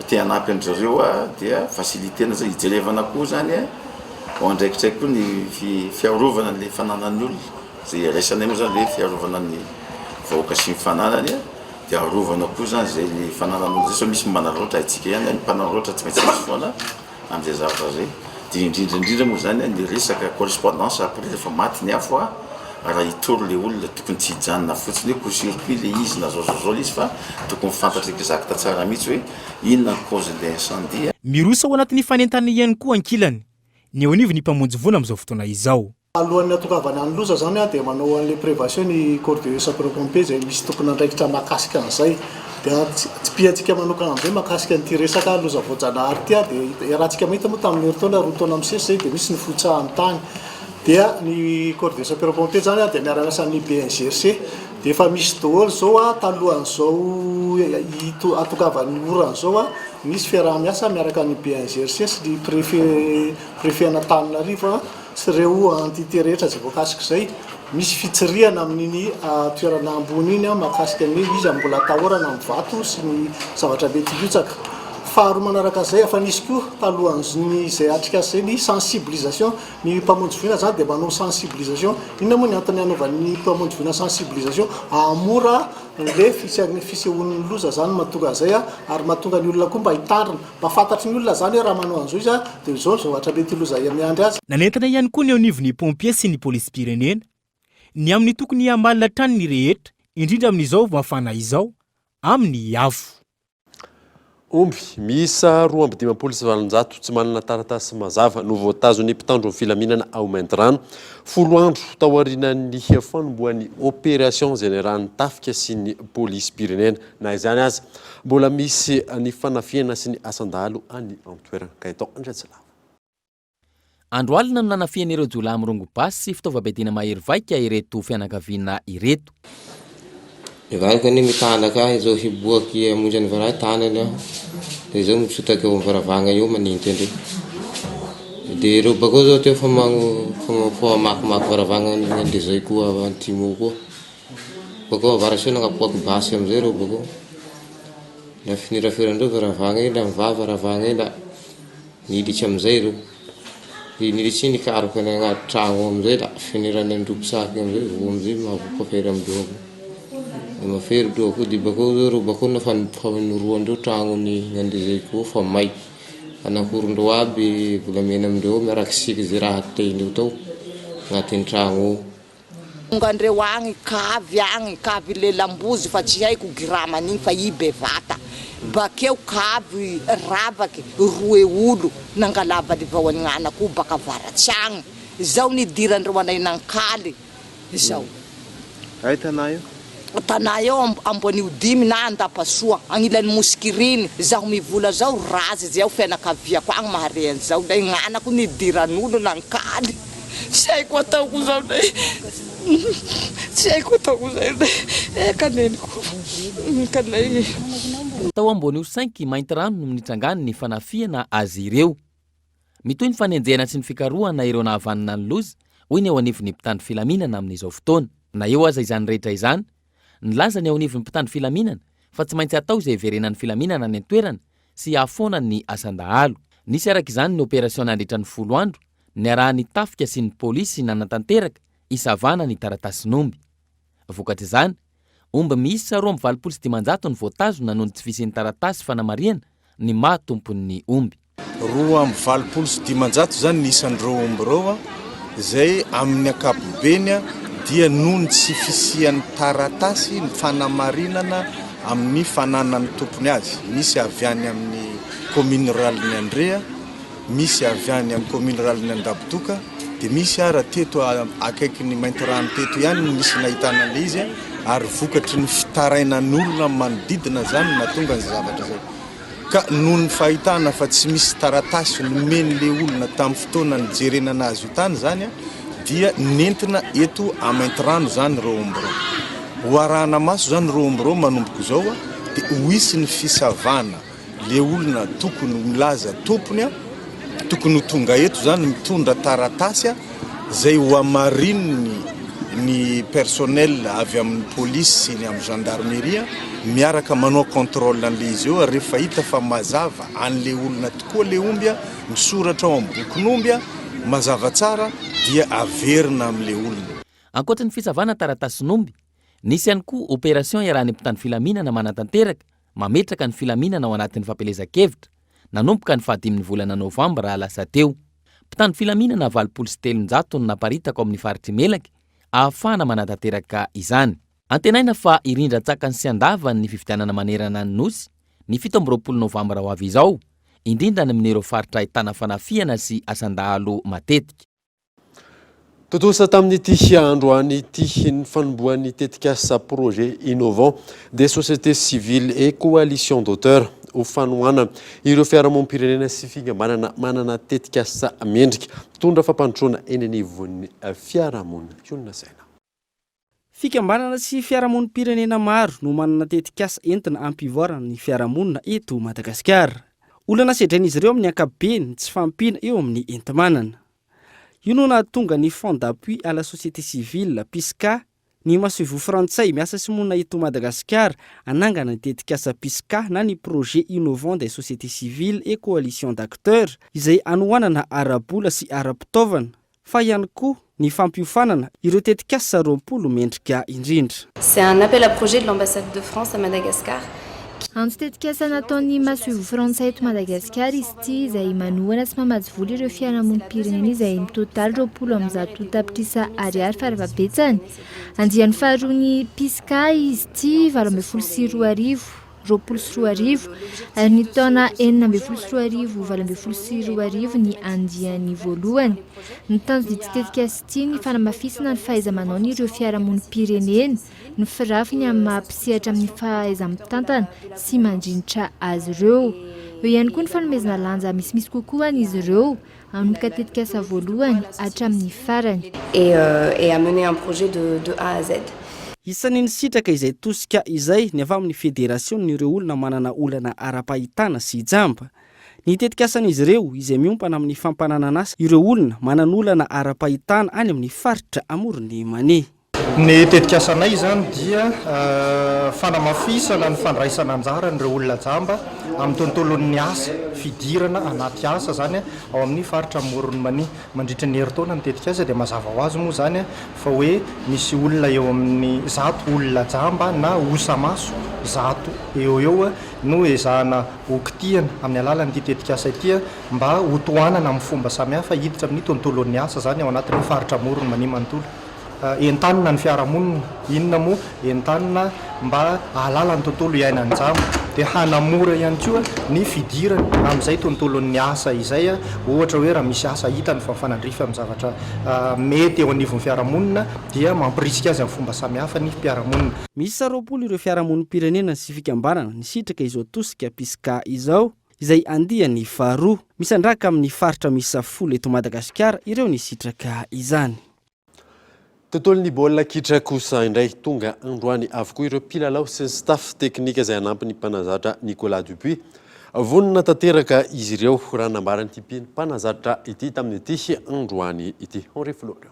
te hanampy an'zareo dia fasilitena zay hijerevana koa zany ao andraikitraiky koa ny fiarovana le fananan'ny olona zay raisanay moa zany le fiarovana ny vahoaka sy ny fananany dia arovana koa zany zay le fananan'olona zay so misy manaloatra aitsika ihany ny mpanaloatra tsy maintsy misy foana amin'izay zavatra zay dia indrindra moa zany ny resaka correspondance après rehefa maty ny afo raha hitoro le olona tokony tsy hijanona fotsiny hoe cosurpus le izy na zao izy fa tokony fantatra exact tsara mihitsy hoe inona ny cause de incendie. Mirosa ao anatin'ny fanentana ihany koa ankilany ny eo anivon'ny mpamonjy vonana amin'izao fotoana izao. Alohan'ny atokavana ny loza zany dia manao an'le prévention ny corps de sapeurs-pompiers zay misy tokony andraikitra mahakasika an'izay dia tsy piantsika manokana amin'izay mahakasika n'ity resaka loza voajanahary ty dia rahantsika mahita moa tamin'ny herintaona roa taona misesy zay dia misy ny fotsahany tany dia ny corps de sapeurs-pompiers zany dia miara-miasa ny BNGRC dia efa misy daholo zao talohan'izao atokavan'ny oran'izao misy fiaraha-miasa miaraka ny BNGRC sy ny préfet Antananarivo sy ireo entité rehetra zay voakasika izay misy fitsiriana amin'iny toerana ambony iny mahakasika ny izy mbola atahorana amin'ny vato sy ny zavatra mety hiotsaka faharoa manaraka zay afa nisy koa talohan'ny zay atrikasa zay ny sensibilisation ny mpamonjy voina zany dia manao sensibilisation inona moa ny antony anaovan'ny mpamonjy voina sensibilisation amora le fisehoan'ny loza zany mahatonga zay ary mahatonga ny olona koa mba hitandrina mba fantatry ny olona zany hoe raha manao an'izao izy dia zao ohatra mety loza miandry azy. Nanentana ihany koa ny anivon'ny pompier sy ny polisy-pirenena ny amin'ny tokony hamalina trany ny rehetra indrindra amin'izao mafana izao amin'ny avo. Omby miisa 2 sy 700 tsy manana taratasy mazava no voatazon'ny mpitandro ny filaminana ao Maintirano 10 andro taorian'ny fanombohan'ny opération générale tafika sy ny polisy-pirenena na izany aza mbola misy ny fanafiana sy ny asandalo any antoerana Kaiton Andratsilava. Andro alina no nanafian'ireo jolamy rongo-basy sy fitaovam-piadiana mahery vaika ireto fianakaviana ireto. Varaka ny mitandaka izao hiboaky amonjy ny varay tanany aho dia izao mitsotaka eo varavagna eo maninty andreo dia ireo bakao zao teo fa makimaky varavagna andre zay koa antimo koa bakao avaraseo nagnapoaky basy amizay ireo bakao la finiraferandreo varavagna ela miva varavagna ela nilitsy amizay ireo nilitsy nikaroka ny agnaty tragno amizay la finirany andropisaky amizay vo amizay mahavokafery amindreo mafery do ko di bakao ro bakao na fanoroandreo tragno ny andezay ko fa may anakorondreo aby volamena amindreo miaraky siky zay raha teny tao agnatin'ny tragno ngandreo agny kavy lelambozy fa tsy haiko grama niny fa ibevata bakeo kavy ravaky roe olo nangalavany vahoan'ny anako baka varatsagny zao nidirandreo anay nankaly zao ay tanay tanà eo ambony dimy na andapasoa agnilan'ny moskiriny zaho mivola zao razy zay fianakaviako agny mahare an'izao lay gn'anako nidiran'olo nankaly tsy haiko ataoko zao lay tsy haiko ataoko zay lay kaneniko kanay. Tao ambony io 5 Maintirano no nitrangany ny fanafiana azy ireo mitoy ny fanenjehana sy ny fikarohana ireo nahavanina ny loza hoy ny eo anivon'ny mpitandro filaminana amin'izao fotoana na eo aza izany rehetra izany nilaza ny ao anivon'ny mpitandro filaminana fa tsy maintsy atao izay verenan'ny filaminana ny antoerana sy ahafoana ny asandahalo. Nisy araka izany ny opération nandritra ny 10 andro ny arahan'ny tafika sy ny polisy nanatanteraka isavana ny taratasin'omby. Vokatra izany omby miisa 2,700 ny voatazona noho ny tsy fisian'ny taratasy fanamariana ny mahatompon'ny omby. 2,700 zany ny isandreo omby reo zay amin'ny ankapobeny dia noho ny tsy fisian'ny taratasy ny fanamarinana amin'ny fananany tompony azy. Misy avy any amin'ny commune rurale-ny Andrea, misy avy any amin'ny commune rurale-ny Andabotoka, dia misy ara teto akaikin'ny Maintirano teto ihany misy nahitana an'ilay izy ary vokatry ny fitarainan'olona manodidina zany nahatonga ny zavatra zay. Ka noho ny fahitana fa tsy misy taratasy nomen'le olona tamin'ny fotoana nijerenana azy io tany zany dia nentina eto a Maintirano zany reo omby reo. Hoarahana maso zany reo omby reo manomboka zao dia hoisy ny fisavana le olona tokony milaza tompony tokony ho tonga eto zany mitondra taratasy zay ho amarininy ny personnel avy amin'ny polisy sy ny amin'ny gendarmerie miaraka manao contrôle an'le izy eo rehefa hita fa mazava an'le olona tokoa le omby misoratra ao amin'ny bokin'omby mazava tsara dia averina amin'le olona. Ankoatra ny fisavana taratasin'omby nisy ihany koa opération iarahan'ny mpitandro filaminana manatanteraka mametraka ny filaminana ao anatin'ny fampelezan-kevitra nanomboka ny 15 volana novambra lasa teo. Mpitandro filaminana 700 no naparitako amin'ny faritry Melaky ahafahana manatanteraka izany. Antenaina fa irindra tsakany sy andava ny fifidianana manerana ny nosy ny 17 novambra ho avy izao indrindra ny amin'ireo faritra ahitana fanafiana sy asandahalo matetika. Totosa tamin'ity androany ity ny fanombohan'ny tetikasa projet innovant des sociétés civiles et coalition d'auteurs ho fanohana ireo fiarahamonim-pirenena sy fikambanana manana tetikasa mendrika tondra fampandrosoana eny anivon'ny fiarahamonina Yolina Saina. Fikambanana sy fiarahamonim-pirenena maro no manana tetikasa entina ampivoarana ny fiarahamonina eto Madagasikara. Olana sedrain'izy ireo amin'ny ankapobeny tsy fampina eo amin'ny entimanana. Io no nahatonga ny Fonds d'appui à la société civile PISCA Ny masevo frantsay miasa sy monina eto Madagasikara anangana ny tetikasa PISCA na ny projet innovant des sociétés civiles et coalition d'acteurs izay anohanana arabola sy arapitaovana fa ihany koa ny fampiofanana ireo tetikasa roapolo mendrika indrindra. C'est un appel à projet de l'ambassade de France à Madagascar. Antitetikasa nataon'ny masevo frantsay eto Madagasikara izy ity izay manohana sy mamatsy vola ireo fiarahamonim-pirenena izay mitotaly 20 tapitrisa ariary fara-fahabetsany. Andiany faharoa ny PISCA izy ity 22 arivo 24 arivo ary ny taona 24 arivo 24 arivo ny andiany voalohany. Ny tanjona tetikasa ity ny fanamafisana ny fahaiza-manao ireo fiarahamonim-pirenena, ny firafiny amin'ny mampisehatra amin'ny fahaiza-mitantana sy mandrinitra azy ireo. Eo ihany koa ny fanomezana lanja misimisy kokoa an'izy ireo anomboka tetikasa voalohany hatramin'ny farany. Et à mener un projet de A à Z. Isan'ny sitraka izay tosika izay ny avy amin'ny federasion'ireo olona manana olana ara-pahitana sy jamba. Ny tetikasan'izy ireo izay miompana amin'ny fampananana asa ireo olona manana olana ara-pahitana any amin'ny faritra amorony Mane. Ny tetikasanay zany dia fanamafisana ny fandraisana anjara n'ireo olona jamba amin'ny tontolon'ny asa fidirana anaty asa zany ao amin'ny faritra Morony Mani mandritra ny herintaona ny tetikasa dia mazava ho azy moa zany fa hoe misy olona eo amin'ny 100 olona jamba na osamaso 100 eo no ezahana okitiana amin'ny alalan'ity tetikasa ity mba hotoanana amin'ny fomba samihafa hiditra amin'ny tontolon'ny asa zany ao anatin'ny faritra Morony Mani manontolo. Entanina ny fiarahamonina inona moa entanina mba ahalala ny tontolo iainany jamba dia hanamora ihany koa ny fidirana amin'izay tontolon'ny asa izay ohatra hoe raha misy asa hitany fa mifanandrify amin'ny zavatra mety eo anivon'ny fiarahamonina dia mampirisika azy amin'ny fomba samihafa ny mpiarahamonina. Misy 20 ireo fiarahamonim-pirenena sy fikambanana ny sitraka izao tosika PISCA izao izay andiany faharoa misandraka amin'ny faritra misy 10 eto Madagasikara ireo ny sitraka izany. Tontolon'ny baolina kitra kosa indray tonga androany avokoa ireo mpilalao sy ny staff teknika izay anampy ny mpanazatra Nicolas Dupuis. Vonina tanteraka izy ireo raha nambaran'ity mpanazatra ity tamin'ity androany ity. Henri Florent.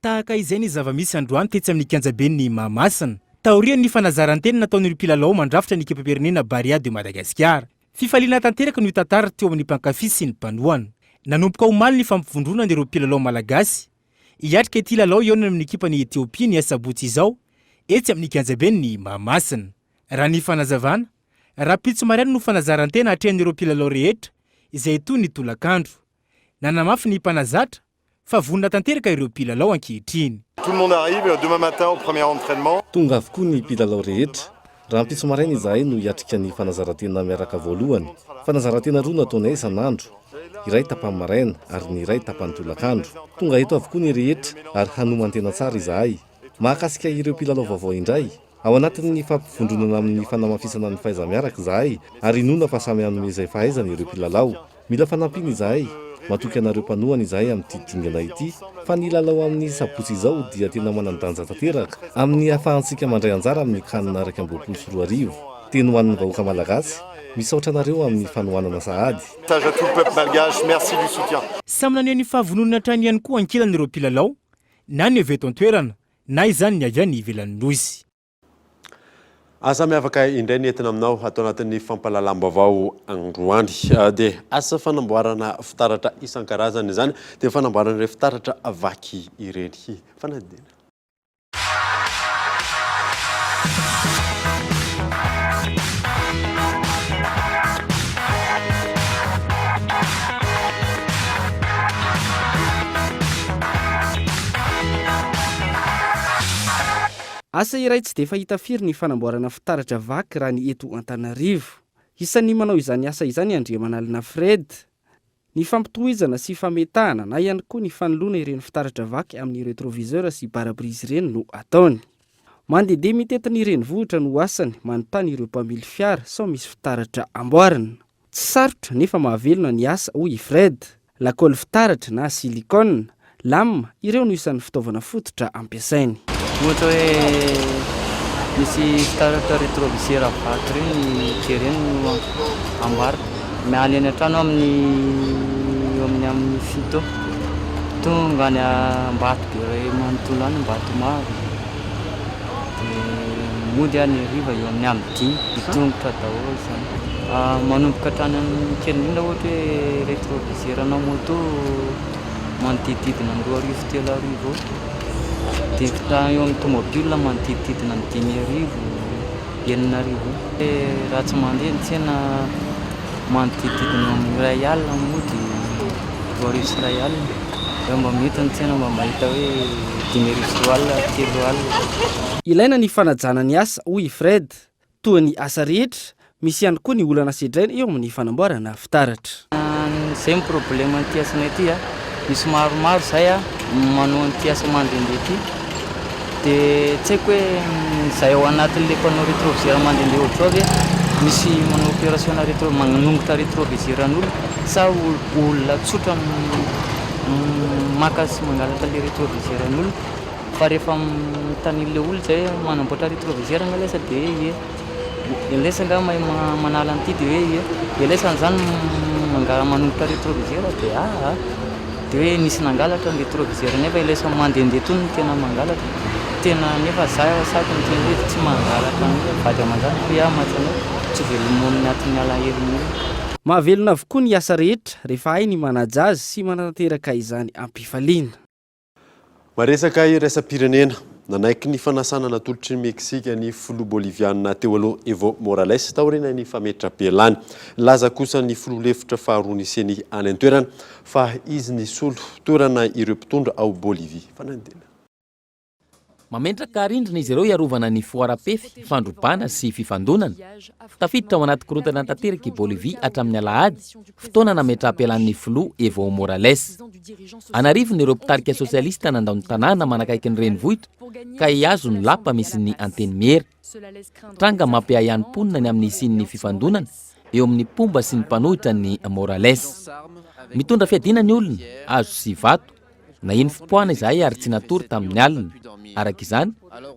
Tahaka izay ny zava-misy androany tetsy amin'ny kianjabeny Mahamasina. Taoriany ny fanazaranteny nataon'ireo mpilalao mandrafitra ny ekipa-pirenena Barea de Madagasikara. Fifaliana tanteraka no tantara teo amin'ny mpankafy sy ny mpanohana. Nanomboka omaly ny fampivondrona n'ireo mpilalao malagasy. Hiatrika ity lalao eo amin'ny ekipany Etiopia ny Asabotsy izao etsy amin'ny kianjabeny Mahamasina. Raha ny fanazavana, Rapitso Mariano no fanazarantena atrehan'ireo mpilalao rehetra izay toy ny tolakandro. Nanamafy ny mpanazatra fa vonina tanteraka ireo mpilalao ankehitriny. Tout le monde arrive demain matin au premier entraînement. Tonga avokoa ny mpilalao rehetra. Raha Rapitso Mariano izahay no hiatrika ny fanazarantena miaraka voalohany. Fanazarantena roa nataonay isan'andro. Iray tapany maraina ary ny iray tapany tolakandro. Tonga eto avokoa ny rehetra ary hanomantena tsara izahay. Mahakasika ireo mpilalao vaovao indray. Ao anatin'ny fampivondronana amin'ny fanamafisana ny fahaiza-miaraka izahay ary inona fa samy hanome izay fahaizana ireo mpilalao. Mila fanampiana izahay. Matoky anareo mpanohana izahay amin'ity dingana ity fa ny lalao amin'ny Sabotsy izao dia tena manan-danja tanteraka amin'ny ahafahantsika mandray anjara amin'ny kanina 2024. Teny ho an'ny vahoaka malagasy misaotra anareo amin'ny fanohanana sahady. Message à tout le peuple malgache, merci du soutien. Samy naneny fahavononana hatrany ihany koa ankilan'ireo mpilalao na ny avy eto an-toerana na izany ny avy any ivelan'ny lozy. Asa miavaka indray nentina aminao atao anatin'ny fampahalalam-baovao androany dia asa fanamboarana fitaratra isan-karazany izany dia fanamboarana ireo fitaratra vaky ireny. Fanadina. Asa iray tsy dia fahita firy ny fanamboarana fitaratra vaky raha ny eto Antananarivo. Isan'ny manao izany asa izany Andriamanalina Fred. Ny fampitohizana sy fametahana na ihany koa ny fanoloana ireny fitaratra vaky amin'ny rétroviseur sy pare-brise ireny no ataony. Mandehandeha mitetina ireny vohitra no asany manontany ireo mpamily fiara sao misy fitaratra amboarina. Tsy sarotra nefa mahavelona ny asa hoy Fred. Lakôly fitaratra na silikona, lama ireo no isan'ny fitaovana fototra ampiasainy. Ohatra hoe misy fitaratra rétroviseur vaky reny tereny no ambara mialy any an-trano amin'ny fito tonga any Ambato be ray manontolo any Ambato maro mody any riva eo amin'ny am'dimy tongotra daholo zany. Manomboka hatrany amin'ny kely indrindra ohatra hoe rétroviseur ana moto manodididina ny 2 arivo 3 arivo dia eo amin'ny tomobile manodididina ny 5 arivo 9 arivo. Raha tsy mandeha ny tsena manodididina amin'ny 1 alina mody 2 arivo sy 1 alina. Raha mba mety ny tsena mba mahita hoe 5 arivo sy 2 alina 3 alina. Ilaina ny fanajana ny asa hoy Fred. Toa ny asa rehetra misy ihany koa ny olana sedraina eo amin'ny fanamboarana fitaratra. Zay ny problème an'ity asana ity misy maromaro zay manao an'ity asa mandehandeha ity dia tsy haiko hoe zay ao anatin'ilay mpanao rétroviseur mandehandeha ohatrao ve misy manao opération manongotra rétroviseur an'olona sa olona tsotra maka sy mangalatra le rétroviseur an'olona fa rehefa mitan'ilay olona zay manamboatra rétroviseur ngalesa dia elesa nga mahay manala an'ity dia hoe elesa n'izany manongotra rétroviseur dia dia hoe nisy nangalatra ny rétroviseur nefa elesa mandehandeha tony no tena mangalatra tena nefa sako ny tena hoe tsy mangalatra vady aman-jany hoe matsana tsy velomoniny atin'ny alaherin'olona. Mahavelona avokoa ny asa rehetra rehefa hay ny manaja azy sy manatanteraka izany ampifaliana. Maresaka iraisam-pirenena nanaiky ny fanasana natolotry ny Meksika ny filoha boliviana teo aloha Evo Morales taorina ny fametra-belany. Laza kosa ny filoha lefitra faharoa niseny any an-toerana fa izy ny solo toerana ireo mpitondra ao Bolivia. Fanandina. Mamentraka rindrina izy ireo iarovana ny foarapefy, fandrobana sy fifandonana. Tafiditra ao anaty korontana tanteraka i Bolivia hatramin'ny alahady, fotoana nametra-pelan'ny filoha Evo Morales. Anarivony ireo mpitarika sosialista nandao ny tanàna manakaiky ny renivohitra ka hiazo ny lapa misy ny anteny miera. Tranga mampiahy ihany ponina ny amin'ny isin'ny fifandonana eo amin'ny pomba sy ny mpanohitra ny Morales. Mitondra fiadina ny olona, azo sy vato. Na iny fipoana izahay ary tsy natory tamin'ny alina. Arak'izany,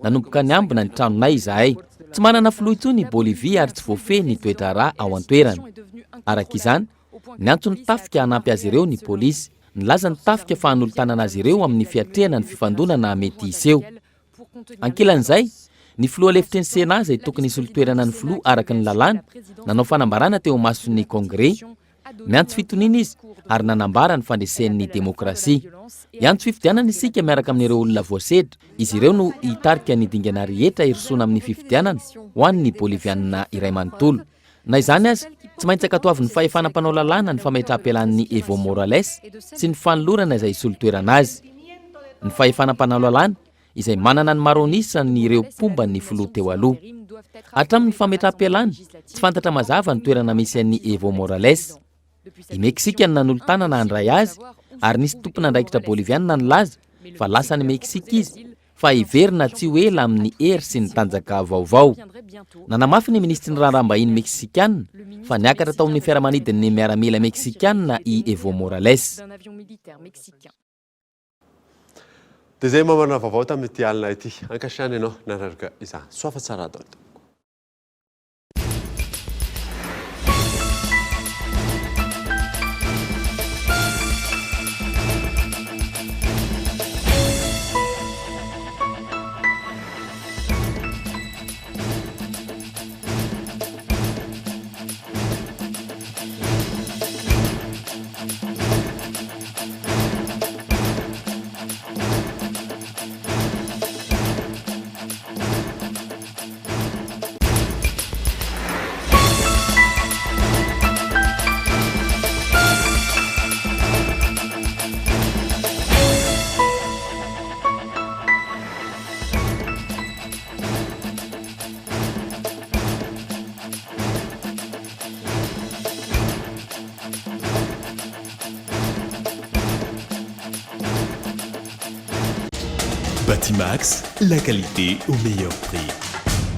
nanomboka ny ambina ny tranonay izahay. Tsy manana filoha intsony i Bolivia ary tsy voafehy ny toetra rà ao an-toerana. Arak'izany, niantso ny tafika hanampy azy ireo ny polisy. Nilaza ny tafika fa hanolotanana azy ireo amin'ny fiatrehana ny fifandonana mety iseho. Ankilan'izay, ny filoha lefitry ny Sena izay tokony hisolo-toerana ny filoha araka ny lalàna, nanao fanambarana teo mason'ny Congrès. Miantso fitoniana izy ary nanambara ny fandresen'ny demokrasia. Iantso fifidianana isika miaraka amin'ireo olona voasedra. Izy ireo no hitarika ny dingana rehetra hirosona amin'ny fifidianana ho an'ny Boliviana iray manontolo. Na izany azy, tsy maintsy ankatoavin'ny fahefana mpanao lalàna ny fametra-pelan'ny Evo Morales sy ny fanolorana izay isolo-toerana azy. Ny fahefana mpanao lalàna izay manana ny maronisany ireo pomba ny filoha teo aloha. Hatramin'ny fametra-pelana, tsy fantatra mazava ny toerana misy an'ny Evo Morales. I Meksika nanolo-tanana handray azy ary nisy tompona andraikitra Boliviana nilaza fa lasa ny Meksika izy fa hiverina tsy ho ela amin'ny hery sy ny tanjaka vaovao. Nanamafy ny ministry ny raharaham-bahiny Meksikana fa niakatra tao amin'ny fiaramanidin'ny miaramila Meksikana i Evo Morales. Dia zay mamarana vaovao tamin'ity alina ity. Ankasiany ianao nanaraka izany. Soafa tsara daholo. Batimax, la qualité au meilleur prix.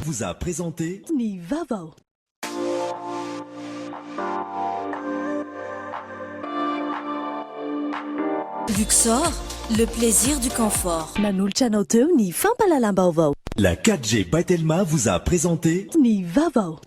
Vous a présenté Nivavo. Luxor, Le plaisir du confort. Nanolotra anao teo ny fampalalam-baovao. La 4G by Telma vous a présenté Ny vaovao.